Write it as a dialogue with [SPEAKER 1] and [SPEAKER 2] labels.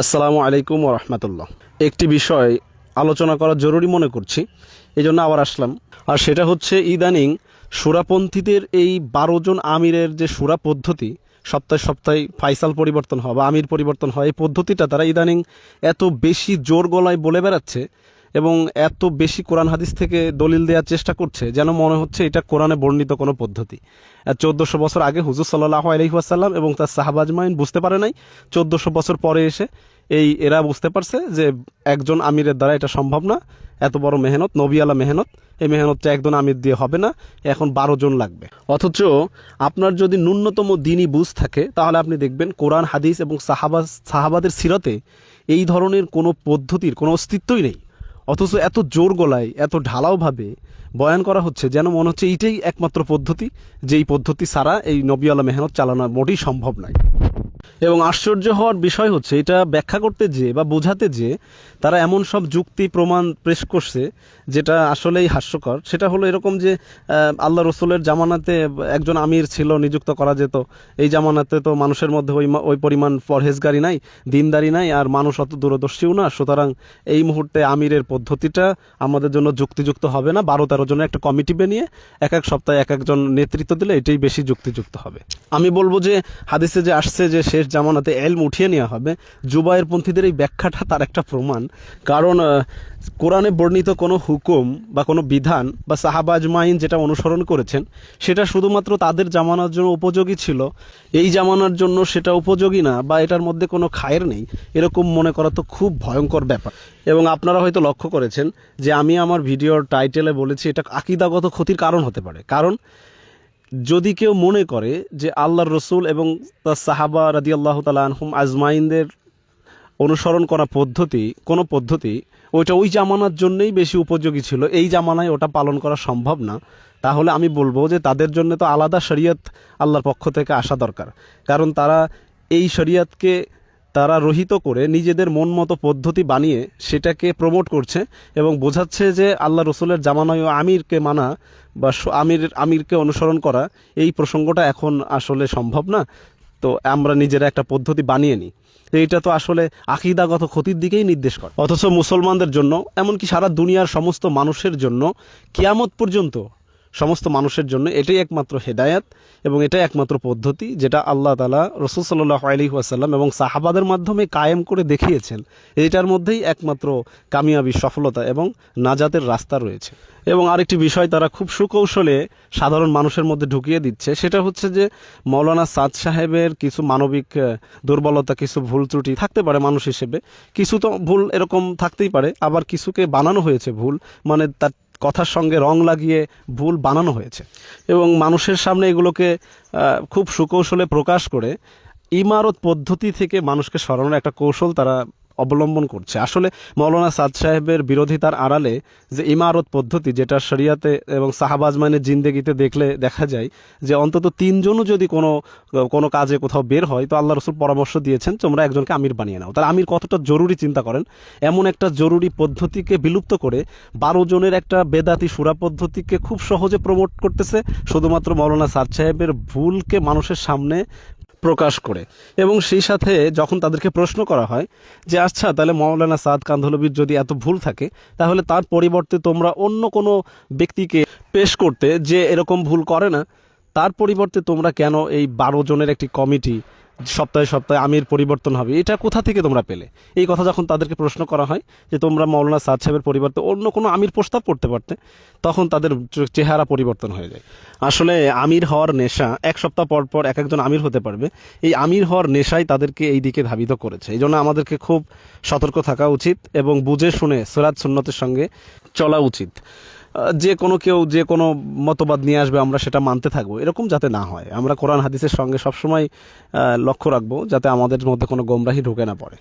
[SPEAKER 1] আসসালামু আলাইকুম ওয়া রাহমাতুল্লাহ। একটি বিষয় আলোচনা করা জরুরি মনে করছি, এই জন্য আবার আসলাম। আর সেটা হচ্ছে ইদানিং সুরাপন্থীদের এই 12 জন আমিরের যে সুরা পদ্ধতি, সপ্তাহে সপ্তাহে ফাইসাল পরিবর্তন হয় বা আমির পরিবর্তন হয়, এই পদ্ধতিটা তারা ইদানিং এত বেশি জোর গলায় বলে বেড়াচ্ছে এবং এত বেশি কোরআন হাদিস থেকে দলিল দেওয়ার চেষ্টা করছে যেন মনে হচ্ছে এটা কোরআনে বর্ণিত কোনো পদ্ধতি। 1400 বছর আগে হুজুর সাল্লাল্লাহু আলাইহি ওয়াসাল্লাম এবং তার সাহাবা আজমাইন বুঝতে পারে নাই, 1400 বছর পরে এসে এরা বুঝতে পারছে যে একজন আমিরের দ্বারা এটা সম্ভব না, এত বড় মেহনত, নবিয়ালা মেহনত, এই মেহনতটা একজন আমির দিয়ে হবে না, এখন 12 জন লাগবে। অথচ আপনার যদি ন্যূনতম দিনই বুঝ থাকে তাহলে আপনি দেখবেন কোরআন হাদিস এবং সাহাবাদের সিরতে এই ধরনের কোনো পদ্ধতির কোনো অস্তিত্বই নেই। অথচ এত জোর গলায় এত ঢালাওভাবে বয়ান করা হচ্ছে যেন মনে হচ্ছে এইটাই একমাত্র পদ্ধতি, যেই পদ্ধতি ছাড়া এই নবিয়ালা মেহনত চালানো মোটেই সম্ভব নয়। এবং আশ্চর্য হওয়ার বিষয় হচ্ছে এটা ব্যাখ্যা করতে যে বা বোঝাতে যে তারা এমন সব যুক্তি প্রমাণ পেশ করছে যেটা আসলেই হাস্যকর। সেটা হলো এরকম যে আল্লাহ রসুলের জামানাতে একজন আমির ছিল, নিযুক্ত করা যেত। এই জামানাতে তো মানুষের মধ্যে ওই পরিমাণ পরহেজগারি নাই, দিনদারি নাই, আর মানুষ অত দূরদর্শীও না, সুতরাং এই মুহূর্তে আমিরের পদ্ধতিটা আমাদের জন্য যুক্তিযুক্ত হবে না। 12-13 জনের একটা কমিটি বানিয়ে এক এক সপ্তাহে এক একজন নেতৃত্ব দিলে এটাই বেশি যুক্তিযুক্ত হবে। আমি বলবো যে হাদিসে যে আসছে যে শেষ জামানাতে এলম উঠিয়ে নেওয়া হবে, জুবায়ের পন্থীদের এই ব্যাখ্যাটা তার একটা প্রমাণ। কারণ কোরআনে বর্ণিত কোনো হুকুম বা কোনো বিধান বা সাহাবা আজমাইন যেটা অনুসরণ করেছেন সেটা শুধুমাত্র তাদের জামানার জন্য উপযোগী ছিল, এই জামানার জন্য সেটা উপযোগী না বা এটার মধ্যে কোনো খায়ের নেই, এরকম মনে করা তো খুব ভয়ঙ্কর ব্যাপার। এবং আপনারা হয়তো লক্ষ্য করেছেন যে আমি আমার ভিডিওর টাইটেলে বলেছি এটা আকীদাগত ক্ষতির কারণ হতে পারে। কারণ যদি কেউ মনে করে যে আল্লাহর রসুল এবং তার সাহাবা রাদিয়াল্লাহু তাআলা আনহুম আজমাইনদের অনুসরণ করা কোনো পদ্ধতি ওইটা ওই জামানার জন্যই বেশি উপযোগী ছিল, এই জামানায় ওটা পালন করা সম্ভব না, তাহলে আমি বলবো যে তাদের জন্য তো আলাদা শরীয়ত আল্লাহর পক্ষ থেকে আসা দরকার। কারণ তারা এই শরীয়তকে তারা রহিত করে নিজেদের মন মতো পদ্ধতি বানিয়ে সেটাকে প্রমোট করছে এবং বোঝাচ্ছে যে আল্লাহ রসুলের জামানায় আমিরকে মানা বা আমিরকে অনুসরণ করা এই প্রসঙ্গটা এখন আসলে সম্ভব না, তো আমরা নিজেরা একটা পদ্ধতি বানিয়ে নিই। এইটা তো আসলে আকীদাগত ক্ষতির দিকেই নির্দেশ করে। অথচ মুসলমানদের জন্য, এমনকি সারা দুনিয়ার সমস্ত মানুষের জন্য, কিয়ামত পর্যন্ত সমস্ত মানুষের জন্য এটাই একমাত্র হেদায়াত এবং এটাই একমাত্র পদ্ধতি যেটা আল্লাহ তাআলা রাসূল সাল্লাল্লাহু আলাইহি ওয়াসাল্লাম এবং সাহাবাদের মাধ্যমে কায়েম করে দেখিয়েছেন। এইটার মধ্যেই একমাত্র কামিয়াবি, সফলতা এবং নাজাতের রাস্তা রয়েছে। এবং আরেকটি বিষয় তারা খুব সুকৌশলে সাধারণ মানুষের মধ্যে ঢুকিয়ে দিচ্ছে, সেটা হচ্ছে যে মৌলানা সাদ সাহেবের কিছু মানবিক দুর্বলতা, কিছু ভুল ত্রুটি থাকতে পারে মানুষ হিসেবে, কিছু তো ভুল এরকম থাকতেই পারে, আবার কিছুকে বানানো হয়েছে ভুল, মানে তার কথার সঙ্গে রং লাগিয়ে ভুল বানানো হয়েছে এবং মানুষের সামনে এগুলোকে খুব সুকৌশলে প্রকাশ করে ইমারত পদ্ধতি থেকে মানুষকে সরানোর একটা কৌশল তারা অবলম্বন করছে। আসলে মৌলানা সাদ সাহেবের বিরোধিতার আড়ালে যে ইমারত পদ্ধতি, যেটা শরিয়াতে এবং সাহাবা আজমাইনের জিন্দেগিতে দেখলে দেখা যায় যে অন্তত 3 জনও যদি কোনো কাজে কোথাও বের হয় তো আল্লাহ রসুল পরামর্শ দিয়েছেন তোমরা একজনকে আমির বানিয়ে নাও। তার আমির কতটা জরুরি চিন্তা করেন। এমন একটা জরুরি পদ্ধতিকে বিলুপ্ত করে 12 জনের একটা বেদাতি সুরা পদ্ধতিকে খুব সহজে প্রমোট করতেছে শুধুমাত্র মৌলানা সাদ সাহেবের ভুলকে মানুষের সামনে প্রকাশ করে। এবং সেই সাথে যখন তাদেরকে প্রশ্ন করা হয় যে আচ্ছা তাহলে মৌলানা সাদ কান্ধলবির যদি এত ভুল থাকে তাহলে তার পরিবর্তে তোমরা অন্য কোনো ব্যক্তিকে পেশ করতে যে এরকম ভুল করে না, তার পরিবর্তে তোমরা কেন এই 12 জনের একটি কমিটি সপ্তাহে সপ্তাহে আমির পরিবর্তন হবে, এটা কোথা থেকে তোমরা পেলে? এই কথা যখন তাদেরকে প্রশ্ন করা হয় যে তোমরা মৌলানা সাদ সাহেবের পরিবর্তে অন্য কোনো আমির প্রস্তাব করতে পারতে, তখন তাদের চেহারা পরিবর্তন হয়ে যায়। আসলে আমির হওয়ার নেশা, এক সপ্তাহ পর পর এক একজন আমির হতে পারবে, এই আমির হওয়ার নেশাই তাদেরকে এই দিকে ধাবিত করেছে। এই জন্য আমাদেরকে খুব সতর্ক থাকা উচিত এবং বুঝে শুনে সিরাত সুন্নতের সঙ্গে চলা উচিত। যে কেউ যে কোনো মতবাদ নিয়ে আসবে আমরা সেটা মানতে থাকবো, এরকম যাতে না হয়। আমরা কোরআন হাদিসের সঙ্গে সবসময় লক্ষ্য রাখবো যাতে আমাদের মধ্যে কোনো গোমরাহি ঢুকে না পড়ে।